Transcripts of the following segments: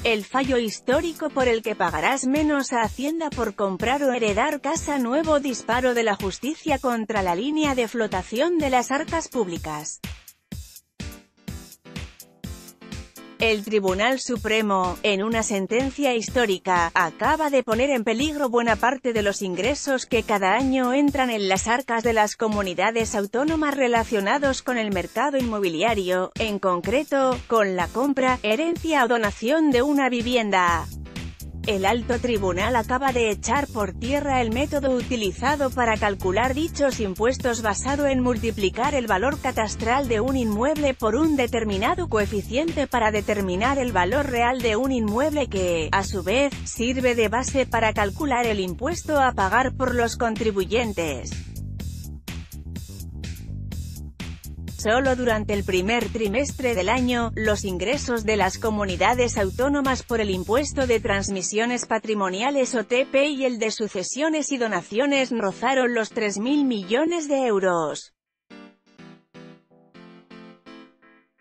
El fallo histórico por el que pagarás menos a Hacienda por comprar o heredar casa. Nuevo disparo de la justicia contra la línea de flotación de las arcas públicas. El Tribunal Supremo, en una sentencia histórica, acaba de poner en peligro buena parte de los ingresos que cada año entran en las arcas de las comunidades autónomas relacionados con el mercado inmobiliario, en concreto, con la compra, herencia o donación de una vivienda. El alto tribunal acaba de echar por tierra el método utilizado para calcular dichos impuestos basado en multiplicar el valor catastral de un inmueble por un determinado coeficiente para determinar el valor real de un inmueble que, a su vez, sirve de base para calcular el impuesto a pagar por los contribuyentes. Solo durante el primer trimestre del año, los ingresos de las comunidades autónomas por el impuesto de transmisiones patrimoniales OTP y el de sucesiones y donaciones rozaron los 3.000 millones de euros.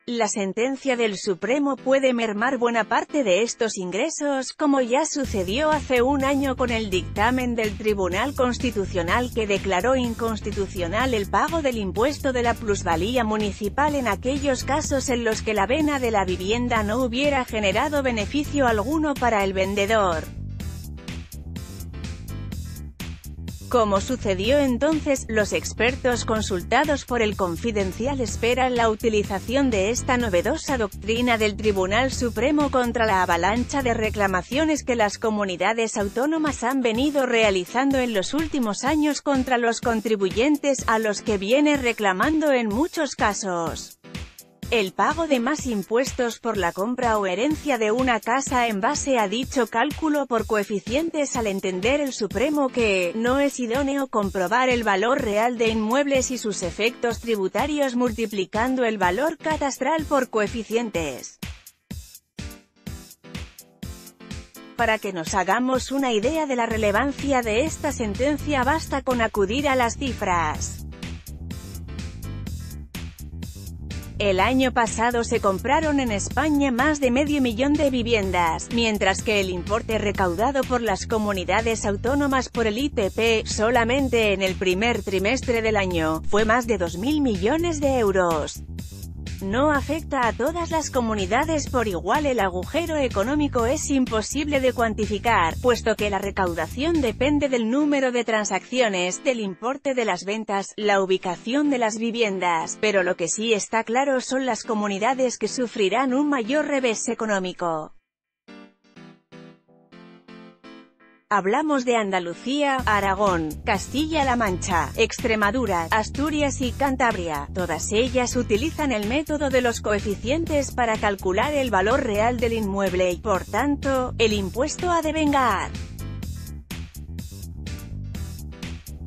La sentencia del Supremo puede mermar buena parte de estos ingresos, como ya sucedió hace un año con el dictamen del Tribunal Constitucional que declaró inconstitucional el pago del impuesto de la plusvalía municipal en aquellos casos en los que la venta de la vivienda no hubiera generado beneficio alguno para el vendedor. Como sucedió entonces, los expertos consultados por El Confidencial esperan la utilización de esta novedosa doctrina del Tribunal Supremo contra la avalancha de reclamaciones que las comunidades autónomas han venido realizando en los últimos años contra los contribuyentes, a los que viene reclamando en muchos casos el pago de más impuestos por la compra o herencia de una casa en base a dicho cálculo por coeficientes, al entender el Supremo que no es idóneo comprobar el valor real de inmuebles y sus efectos tributarios multiplicando el valor catastral por coeficientes. Para que nos hagamos una idea de la relevancia de esta sentencia basta con acudir a las cifras. El año pasado se compraron en España más de 500.000 de viviendas, mientras que el importe recaudado por las comunidades autónomas por el ITP, solamente en el primer trimestre del año, fue más de 2.000 millones de euros. No afecta a todas las comunidades por igual. El agujero económico es imposible de cuantificar, puesto que la recaudación depende del número de transacciones, del importe de las ventas, la ubicación de las viviendas, pero lo que sí está claro son las comunidades que sufrirán un mayor revés económico. Hablamos de Andalucía, Aragón, Castilla-La Mancha, Extremadura, Asturias y Cantabria. Todas ellas utilizan el método de los coeficientes para calcular el valor real del inmueble y, por tanto, el impuesto a devengar.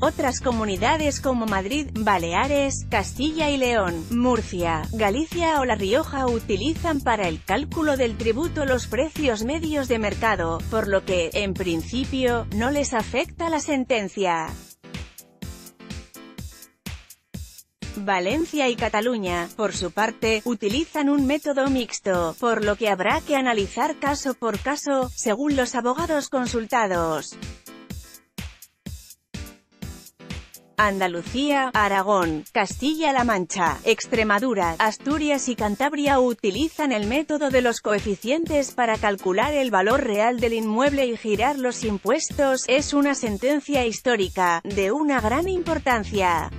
Otras comunidades como Madrid, Baleares, Castilla y León, Murcia, Galicia o La Rioja utilizan para el cálculo del tributo los precios medios de mercado, por lo que, en principio, no les afecta la sentencia. Valencia y Cataluña, por su parte, utilizan un método mixto, por lo que habrá que analizar caso por caso, según los abogados consultados. Andalucía, Aragón, Castilla-La Mancha, Extremadura, Asturias y Cantabria utilizan el método de los coeficientes para calcular el valor real del inmueble y girar los impuestos. Es una sentencia histórica, de una gran importancia.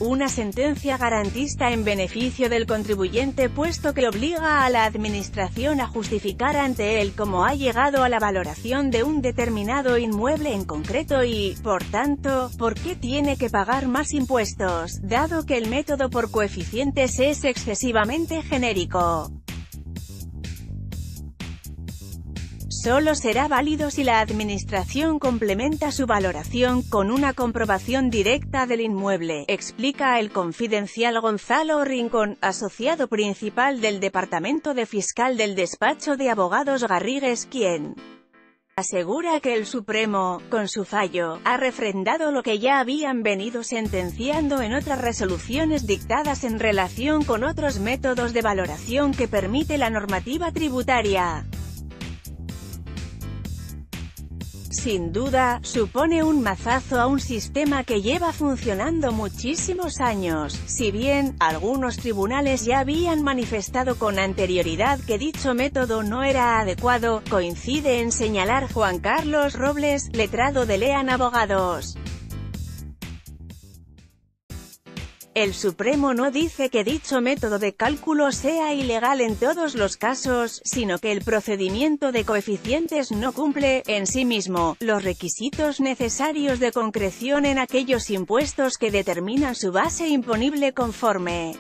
Una sentencia garantista en beneficio del contribuyente, puesto que obliga a la administración a justificar ante él cómo ha llegado a la valoración de un determinado inmueble en concreto y, por tanto, por qué tiene que pagar más impuestos, dado que el método por coeficientes es excesivamente genérico. Solo será válido si la administración complementa su valoración con una comprobación directa del inmueble, explica El Confidencial Gonzalo Rincón, asociado principal del Departamento de Fiscal del despacho de abogados Garrigues, quien asegura que el Supremo, con su fallo, ha refrendado lo que ya habían venido sentenciando en otras resoluciones dictadas en relación con otros métodos de valoración que permite la normativa tributaria. Sin duda, supone un mazazo a un sistema que lleva funcionando muchísimos años. Si bien, algunos tribunales ya habían manifestado con anterioridad que dicho método no era adecuado, coincide en señalar Juan Carlos Robles, letrado de Lean Abogados. El Supremo no dice que dicho método de cálculo sea ilegal en todos los casos, sino que el procedimiento de coeficientes no cumple, en sí mismo, los requisitos necesarios de concreción en aquellos impuestos que determinan su base imponible conforme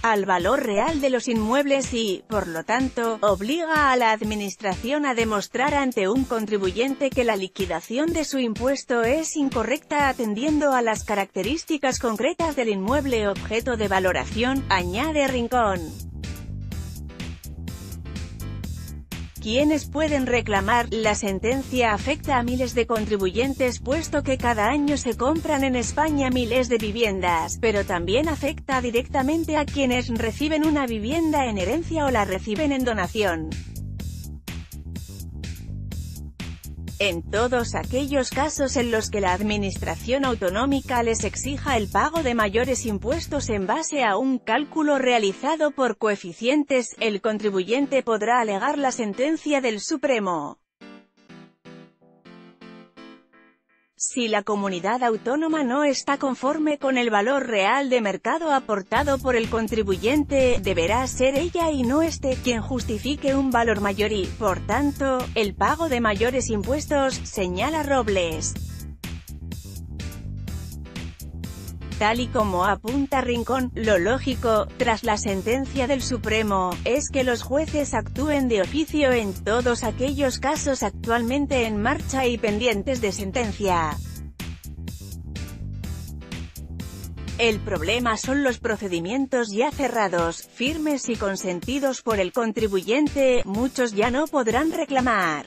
al valor real de los inmuebles y, por lo tanto, obliga a la Administración a demostrar ante un contribuyente que la liquidación de su impuesto es incorrecta atendiendo a las características concretas del inmueble objeto de valoración, añade Rincón. ¿Quiénes pueden reclamar? La sentencia afecta a miles de contribuyentes puesto que cada año se compran en España miles de viviendas, pero también afecta directamente a quienes reciben una vivienda en herencia o la reciben en donación. En todos aquellos casos en los que la Administración autonómica les exija el pago de mayores impuestos en base a un cálculo realizado por coeficientes, el contribuyente podrá alegar la sentencia del Supremo. Si la comunidad autónoma no está conforme con el valor real de mercado aportado por el contribuyente, deberá ser ella y no éste quien justifique un valor mayor y, por tanto, el pago de mayores impuestos, señala Robles. Tal y como apunta Rincón, lo lógico, tras la sentencia del Supremo, es que los jueces actúen de oficio en todos aquellos casos actualmente en marcha y pendientes de sentencia. El problema son los procedimientos ya cerrados, firmes y consentidos por el contribuyente, muchos ya no podrán reclamar.